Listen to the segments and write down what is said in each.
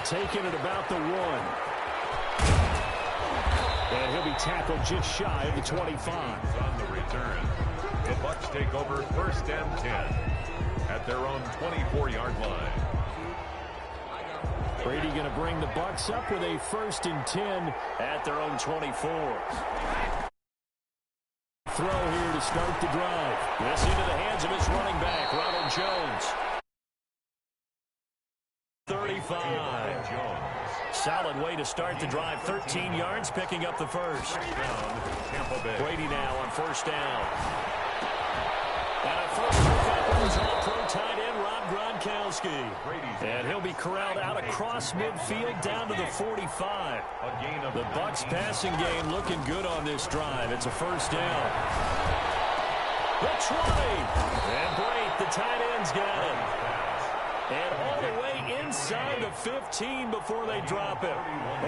Taking it about the 1. And he'll be tackled just shy of the 25. On the return, the Bucs take over 1st and 10 at their own 24-yard line. Brady going to bring the Bucs up with a 1st and 10 at their own 24. Throw here to start the drive. This into the hands of his running back, Ronald Jones. 35. Solid way to start the drive. 13 yards, picking up the first. Brady now on 1st down. And a first pickup was all-pro tight end Rob Gronkowski. And he'll be corralled out across midfield down to the 45. The Bucs passing game looking good on this drive. It's a 1st down. The 20. And Brate, the tight end's got it. And all the way inside the 15 before they drop it.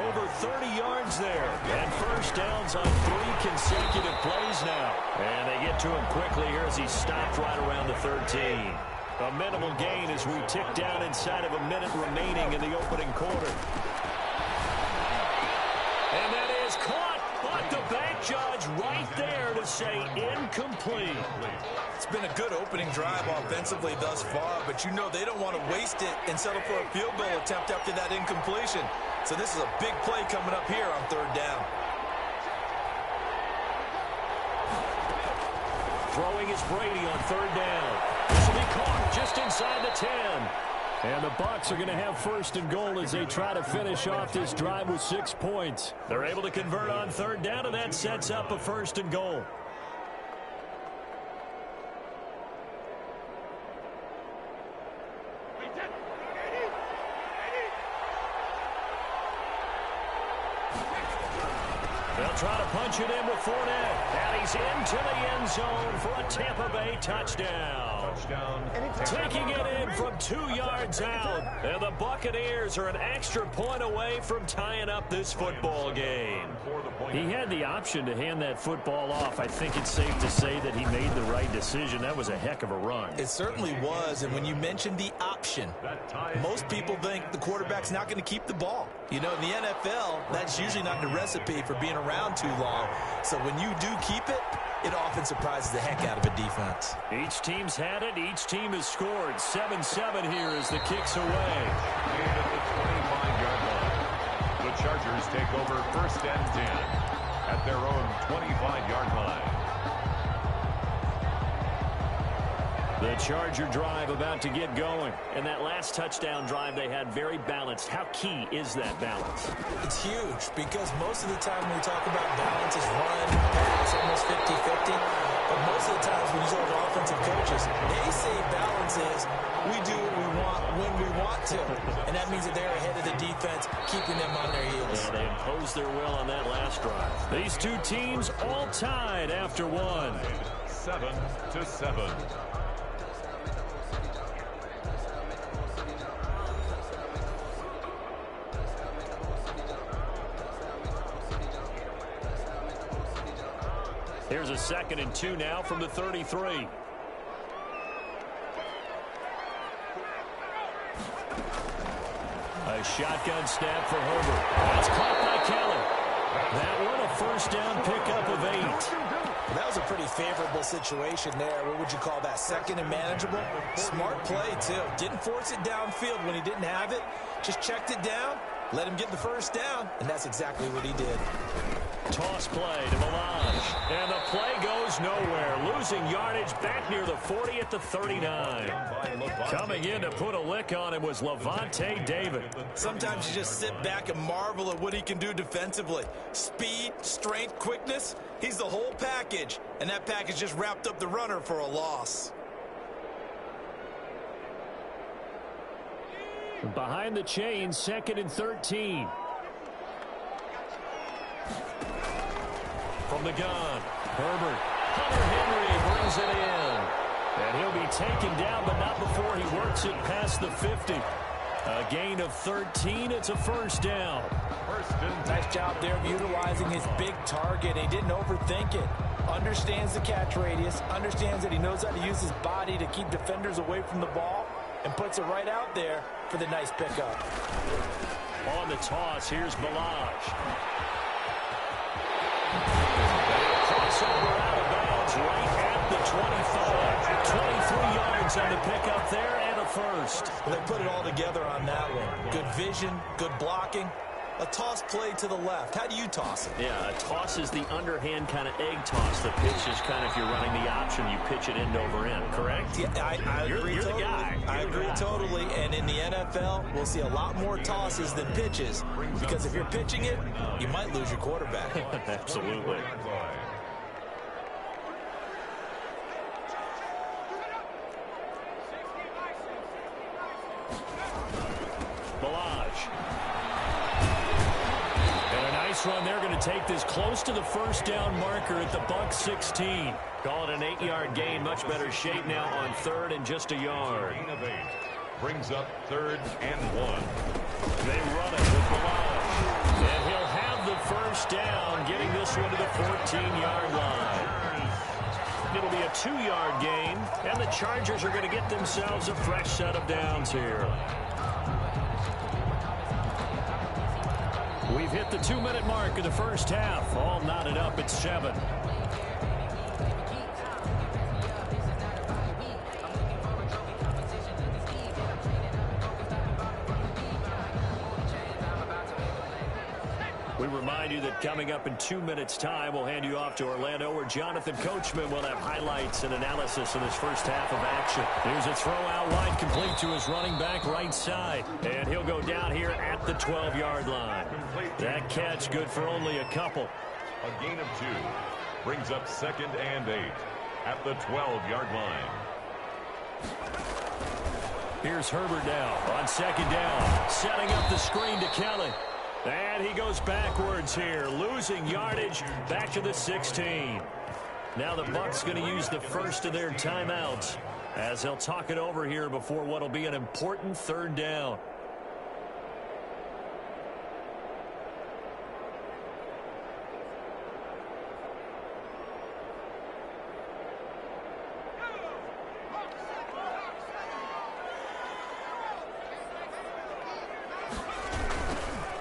Over 30 yards there. And 1st downs on 3 consecutive plays now. And they get to him quickly here as he stopped right around the 13. A minimal gain as we tick down inside of a minute remaining in the opening quarter. And that is caught, but the bank judge right there to say incomplete. It's been a good opening drive offensively thus far, but you know they don't want to waste it and settle for a field goal attempt after that incompletion. So this is a big play coming up here on 3rd down. Throwing is Brady on 3rd down. This will be caught just inside the 10. And the Bucs are going to have 1st and goal as they try to finish off this drive with 6 points. They're able to convert on 3rd down, and that sets up a 1st and goal. They'll try to punch it in with Fournette. And he's into the end zone for a Tampa Bay touchdown. Taking it in from 2 yards out. And the Buccaneers are an extra point away from tying up this football game. He had the option to hand that football off. I think it's safe to say that he made the right decision. That was a heck of a run. It certainly was. And when you mentioned the option, most people think the quarterback's not going to keep the ball. You know, in the NFL, that's usually not the recipe for being around too long. So when you do keep it, it often surprises the heck out of a defense. Each team's had it. Each team has scored. 7-7 here as the kick's away. At the 25-yard line, the Chargers take over 1st and 10 at their own 25-yard line. The Charger drive about to get going. And that last touchdown drive they had very balanced. How key is that balance? It's huge because most of the time when we talk about balance is run, pass, almost 50-50. But most of the times when you talk to offensive coaches, they say balance is we do what we want when we want to. And that means that they're ahead of the defense, keeping them on their heels. Yeah, they imposed their will on that last drive. These two teams all tied after one. 7-7. Here's a 2nd and 2 now from the 33. A shotgun snap for Herbert. That's caught by Kelly. That one a 1st down pickup of 8. That was a pretty favorable situation there. What would you call that? 2nd and manageable? Smart play, too. Didn't force it downfield when he didn't have it. Just checked it down, let him get the 1st down, and that's exactly what he did. Toss play to Melange. And the play goes nowhere. Losing yardage back near the 40 at the 39. Coming in to put a lick on him was Levante David. Sometimes you just sit back and marvel at what he can do defensively. Speed, strength, quickness. He's the whole package. And that package just wrapped up the runner for a loss. Behind the chains, 2nd and 13. From the gun, Herbert. Hunter Henry brings it in. And he'll be taken down, but not before he works it past the 50. A gain of 13. It's a 1st down. Nice job there of utilizing his big target. He didn't overthink it. Understands the catch radius. Understands that he knows how to use his body to keep defenders away from the ball. And puts it right out there for the nice pickup. On the toss, here's Balaj. Crossover out of bounds right at the 25. 23 yards on the pickup there and a first. Well, they put it all together on that one. Good vision, good blocking. A toss play to the left. How do you toss it? Yeah, a toss is the underhand kind of egg toss. The pitch is kind of, if you're running the option, you pitch it end over end, correct? Yeah, I agree you're totally. The guy. I agree totally. And in the NFL, we'll see a lot more tosses than pitches. Because if you're pitching it, you might lose your quarterback. Absolutely. Run. They're going to take this close to the first down marker at the Bucs 16. Call it an 8-yard gain. Much better shape now on third and just a yard. Gain of 8. Brings up 3rd and 1. They run it with Balaj. And he'll have the first down, getting this one to the 14-yard line. It'll be a 2-yard gain, and the Chargers are going to get themselves a fresh set of downs here. We've hit the 2-minute mark of the first half. All knotted up at 7. We remind you that coming up in 2 minutes' time, we'll hand you off to Orlando, where Jonathan Coachman will have highlights and analysis of this first half of action. Here's a throw out wide, complete to his running back right side. And he'll go down here at the 12-yard line. That catch good for only a couple. A gain of 2. Brings up 2nd and 8 at the 12-yard line. Here's Herbert now on 2nd down. Setting up the screen to Kelly. And he goes backwards here, losing yardage back to the 16. Now the Bucs going to use the first of their timeouts as they'll talk it over here before what will be an important 3rd down.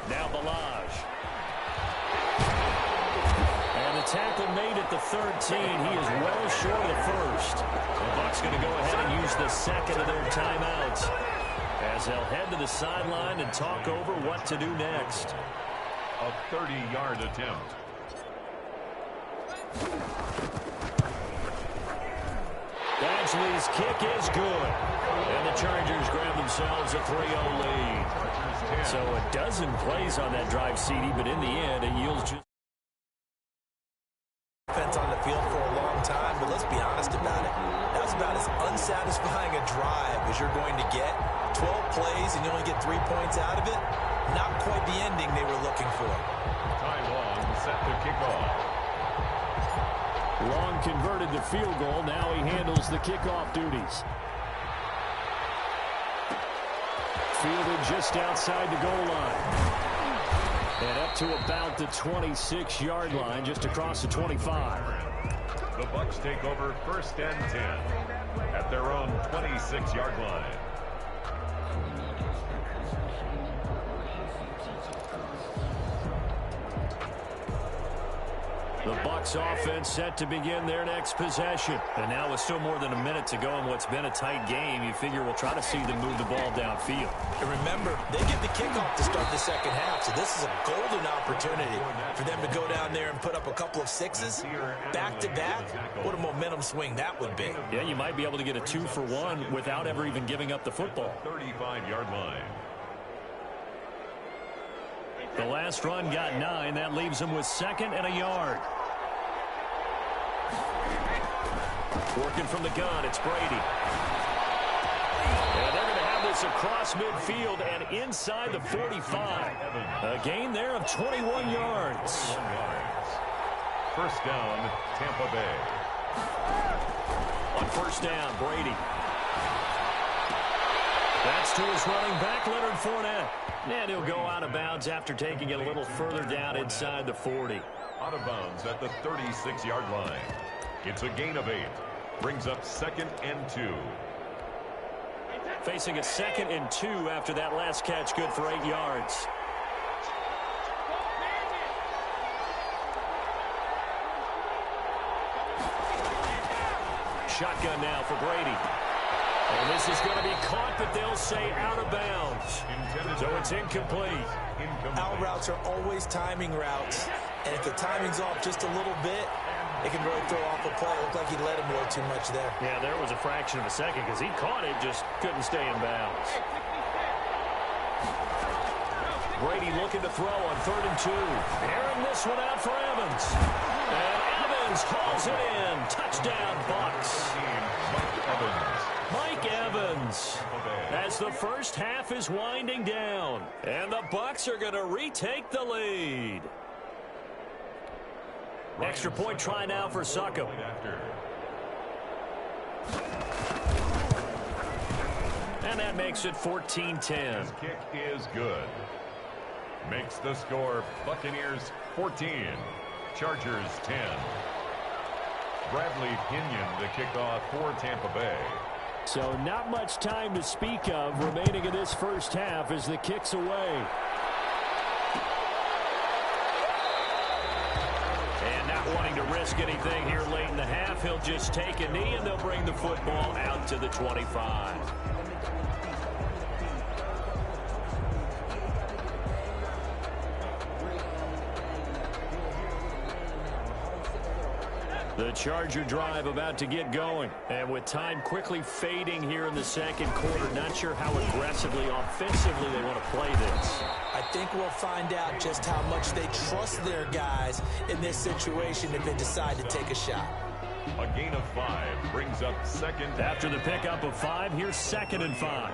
Now Balaj. And the tackle made at the 13. He is well short of the first. The Bucs going to go ahead and use the 2nd of their timeouts as they'll head to the sideline and talk over what to do next. A 30-yard attempt. Badgley's kick is good. And the Chargers grab themselves a 3-0 lead. So a dozen plays on that drive, CD, but in the end, it yields just Defense on the field for a long time, but let's be honest about it. That was about as unsatisfying a drive as you're going to get. 12 plays and you only get 3 points out of it. Not quite the ending they were looking for. Ty Long set the kickoff. Long converted the field goal. Now he handles the kickoff duties. Fielded just outside the goal line. And up to about the 26-yard line, just across the 25. The Bucs take over 1st and 10 at their own 26-yard line. The Bucs offense set to begin their next possession. And now with still more than a minute to go in what's been a tight game, you figure we'll try to see them move the ball downfield. And remember, they get the kickoff to start the second half, so this is a golden opportunity for them to go down there and put up a couple of 6s back-to-back. What a momentum swing that would be. Yeah, you might be able to get a 2-for-1 without ever even giving up the football. 35-yard line. The last run got 9. That leaves them with 2nd and a yard. Working from the gun, it's Brady. And they're going to have this across midfield and inside the 45. A gain there of 21 yards. 1st down, Tampa Bay. On 1st down, Brady. That's to his running back, Leonard Fournette. And he'll go out of bounds after taking it a little further down inside the 40. Out of bounds at the 36-yard line. It's a gain of 8. Brings up 2nd and 2. Facing a 2nd and 2 after that last catch, good for 8 yards. shotgun now for Brady. And this is going to be caught, but they'll say out of bounds. So it's incomplete. Out routes are always timing routes. And if the timing's off just a little bit, it can really throw off a play. It looked like he let him a little too much there. Yeah, there was a fraction of a second because he caught it, just couldn't stay in bounds. Brady looking to throw on 3rd and 2. Airing this one out for Evans. And Evans hauls it in. Touchdown, Bucks. Mike Evans. As the first half is winding down. And the Bucks are going to retake the lead. Extra point try now for Succop. And that makes it 14-10. His kick is good. Makes the score Buccaneers 14, Chargers 10. Bradley Pinion the kickoff for Tampa Bay. So not much time to speak of remaining in this first half as the kick's away. And not wanting to risk anything here late in the half, he'll just take a knee and they'll bring the football out to the 25. The Charger drive about to get going. And with time quickly fading here in the second quarter, not sure how aggressively, offensively they want to play this. I think we'll find out just how much they trust their guys in this situation if they decide to take a shot. A gain of 5 brings up second. After the pickup of 5, here's 2nd and 5.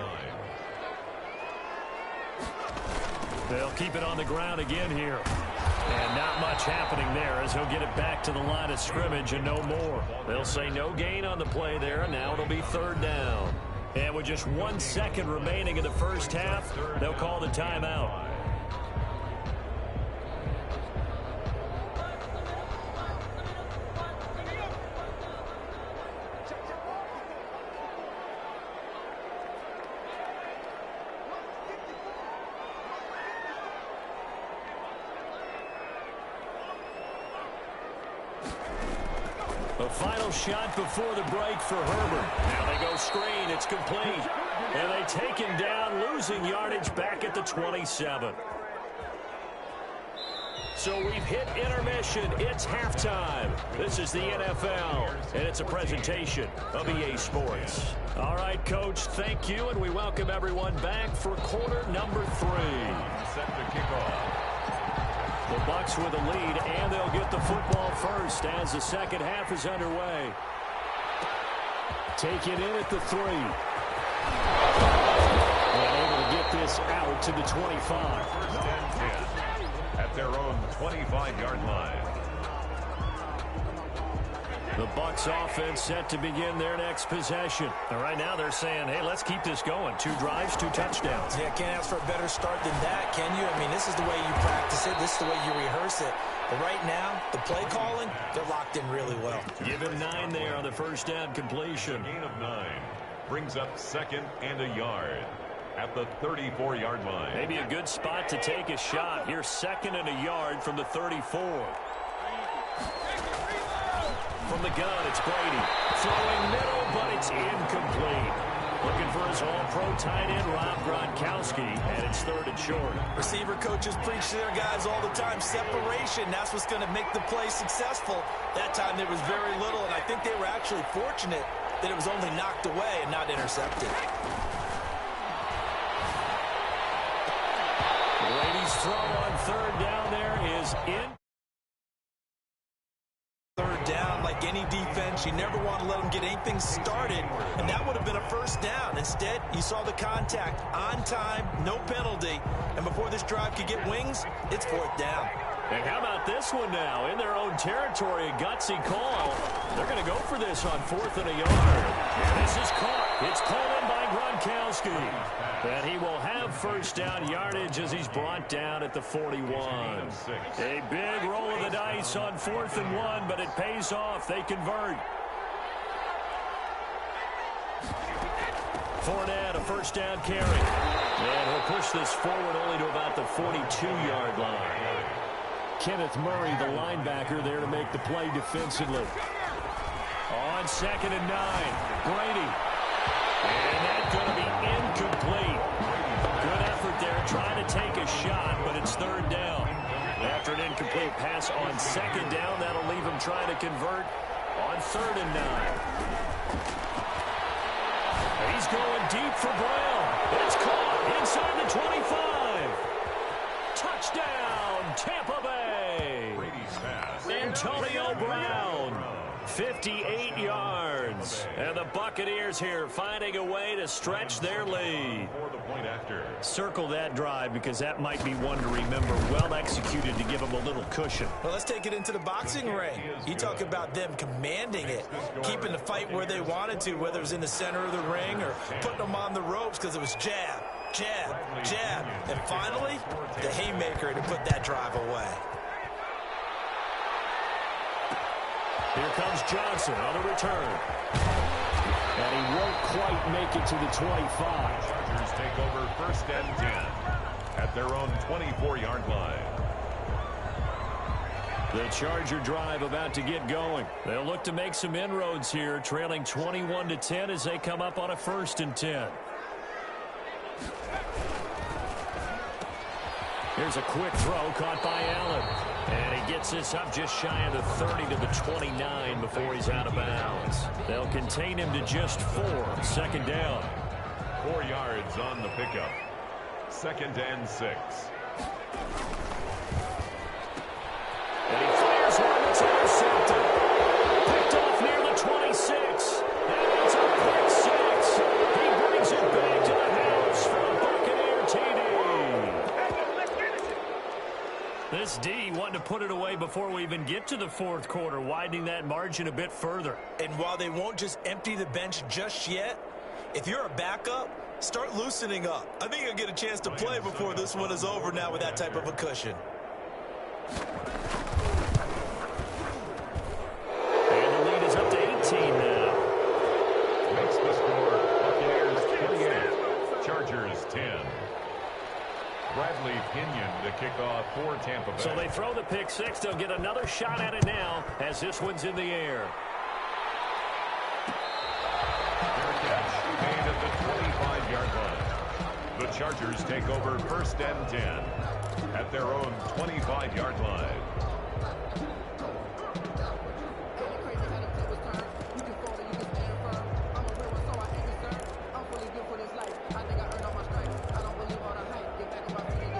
They'll keep it on the ground again here. And not much happening there as he'll get it back to the line of scrimmage and no more. They'll say no gain on the play there, and now it'll be 3rd down. And with just 1 second remaining in the first half, they'll call the timeout. The final shot before the break for Herbert. Now they go screen. It's complete. And they take him down, losing yardage back at the 27. So we've hit intermission. It's halftime. This is the NFL, and it's a presentation of EA Sports. All right, Coach, thank you, and we welcome everyone back for quarter number 3. Set to kick off. The Bucks with a lead, and they'll get the football first as the second half is underway. Take it in at the 3. And able to get this out to the 25. 1st and 10 at their own 25-yard line. The Bucks offense set to begin their next possession. And right now they're saying, hey, let's keep this going. 2 drives, 2 touchdowns. Yeah, can't ask for a better start than that, can you? I mean, this is the way you practice it. This is the way you rehearse it. But right now, the play calling, they're locked in really well. Give him 9 there on the first down completion. Gain of 9 brings up 2nd and a yard at the 34-yard line. Maybe a good spot to take a shot. Here's 2nd and a yard from the 34. From the gun, it's Brady. Throwing middle, but it's incomplete. Looking for his all-pro tight end, Rob Gronkowski, and it's 3rd and short. Receiver coaches preach to their guys all the time. Separation, that's what's going to make the play successful. That time there was very little, and I think they were actually fortunate that it was only knocked away and not intercepted. Brady's throw on 3rd down there is in. 3rd down, like any defense, you never want to let them get anything started, and that would have been a 1st down. Instead, you saw the contact on time, no penalty, and before this drive could get wings, it's 4th down. And how about this one now? In their own territory, a gutsy call. They're going to go for this on 4th and a yard. And this is caught. It's pulled in by Gronkowski. And he will have 1st down yardage as he's brought down at the 41. A big roll of the dice on 4th and 1, but it pays off. They convert. Fournette, a 1st down carry. And he'll push this forward only to about the 42-yard line. Kenneth Murray, the linebacker, there to make the play defensively. On 2nd and 9. Brady. And that's going to be incomplete. Good effort there trying to take a shot, but it's 3rd down. After an incomplete pass on 2nd down, that'll leave him trying to convert on 3rd and 9. He's going deep for Brown. It's caught inside the 25. Touchdown, Tampa Bay. Antonio Brown, 58 yards. And the Buccaneers here finding a way to stretch their lead. Circle that drive because that might be one to remember. Well executed to give them a little cushion. Well, let's take it into the boxing ring. You talk about them commanding it, keeping the fight where they wanted to, whether it was in the center of the ring or putting them on the ropes because it was jab, jab, jab. And finally, the haymaker to put that drive away. Here comes Johnson on the return. And he won't quite make it to the 25. Chargers take over 1st and 10 at their own 24-yard line. The Charger drive about to get going. They'll look to make some inroads here, trailing 21-10 as they come up on a 1st and 10. Here's a quick throw caught by Allen. And he gets this up just shy of the 30 to the 29 before he's out of bounds. They'll contain him to just 4. 2nd down. 4 yards on the pickup. 2nd and 6. And he fires one that's intercepted. Picked off near the 26. And it's a quick 6. He brings it back to the house for a Buccaneer TD. This D wanting to put it away before we even get to the 4th quarter, widening that margin a bit further. And while they won't just empty the bench just yet, if you're a backup, start loosening up. I think you'll get a chance to play before this one is over now with that type of a cushion. And the lead is up to 18 now. Makes the score Buccaneers 28, Chargers 10. Bradley Pinion to kick off for Tampa Bay. So they throw the pick 6. They'll get another shot at it now as this one's in the air. Fair catch made at the 25-yard line. The Chargers take over 1st and 10 at their own 25-yard line.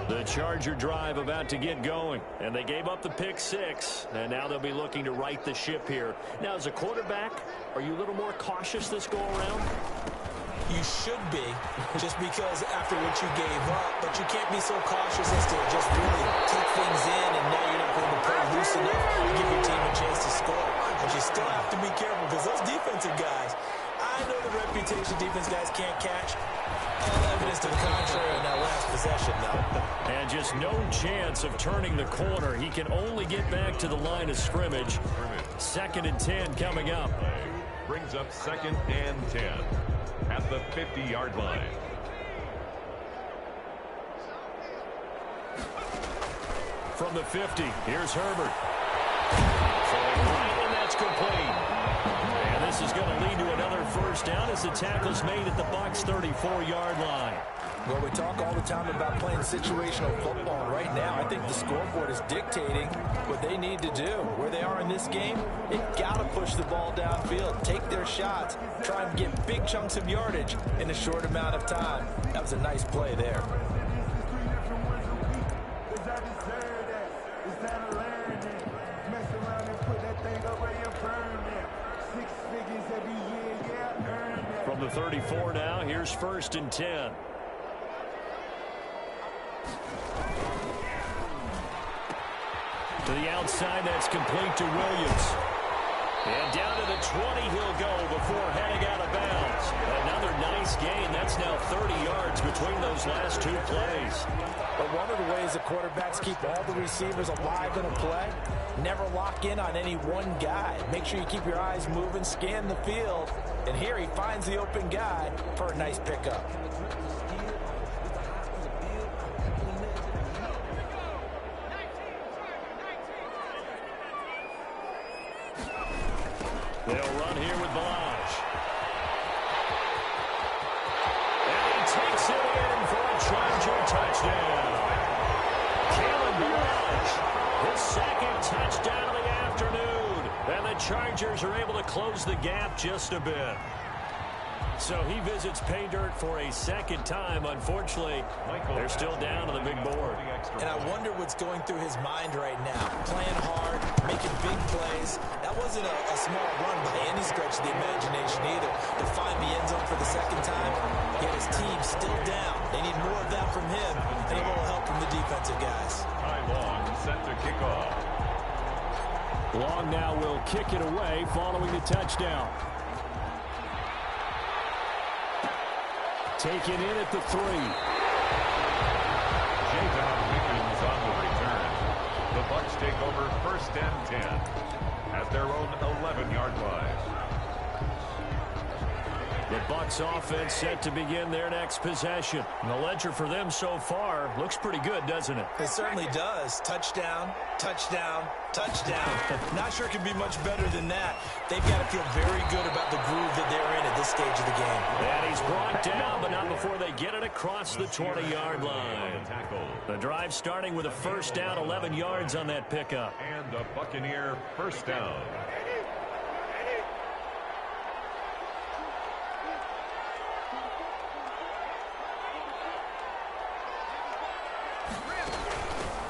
The Charger drive about to get going, and they gave up the pick 6, and now they'll be looking to right the ship here. Now, as a quarterback, are you a little more cautious this go-around? You should be, just because after what you gave up, but you can't be so cautious as to just really take things in and know you're not going to play loose enough to give your team a chance to score. But you still have to be careful because those defensive guys, I know the reputation defense guys can't catch. Evidence to the contrary in that last possession, though. And just no chance of turning the corner. He can only get back to the line of scrimmage. 2nd and 10 coming up. Brings up 2nd and 10 at the 50-yard line. From the 50, here's Herbert. Throwing right, and that's complete. And this is going to lead to another 1st down as the tackle's made at the Bucs' 34-yard line. Well, we talk all the time about playing situational football. And right now, I think the scoreboard is dictating what they need to do. Where they are in this game, they've got to push the ball downfield, take their shots, try and get big chunks of yardage in a short amount of time. That was a nice play there. From the 34 now, here's 1st and 10. To the outside, that's complete to Williams. And down to the 20 he'll go before heading out of bounds. Another nice gain. That's now 30 yards between those last 2 plays. But one of the ways the quarterbacks keep all the receivers alive in a play, never lock in on any one guy. Make sure you keep your eyes moving, scan the field. And here he finds the open guy for a nice pickup. The They'll run here with Balaj. And he takes it in for a Charger touchdown. Kalen Balaj, his second touchdown of the afternoon. And the Chargers are able to close the gap just a bit. So he visits pay dirt for a second time. Unfortunately, they're still down on the big board. And I wonder what's going through his mind right now. Playing hard, making big plays. That wasn't a small run by any stretch of the imagination either. To find the end zone for the second time, yet his team still down. They need more of that from him and a little help from the defensive guys. Ty Long set to kick off. Long now will kick it away following the touchdown. Taken in at the 3. J-Don Wiggins on the return. The Bucs take over 1st and 10 at their own 11-yard line. The Bucs offense set to begin their next possession. And the ledger for them so far looks pretty good, doesn't it? It certainly does. Touchdown, touchdown, touchdown. Not sure it can be much better than that. They've got to feel very good about the groove that they're in at this stage of the game. And he's brought down, but not before they get it across the 20-yard line. The drive starting with a first down, 11 yards on that pickup. And a Buccaneer first down.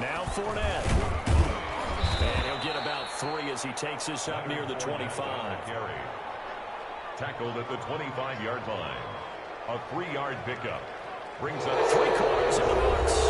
Now Fournette. And he'll get about 3 as he takes this up near the 25. Tackled at the 25-yard line. A 3-yard pickup. Brings up 3 quarters in the books.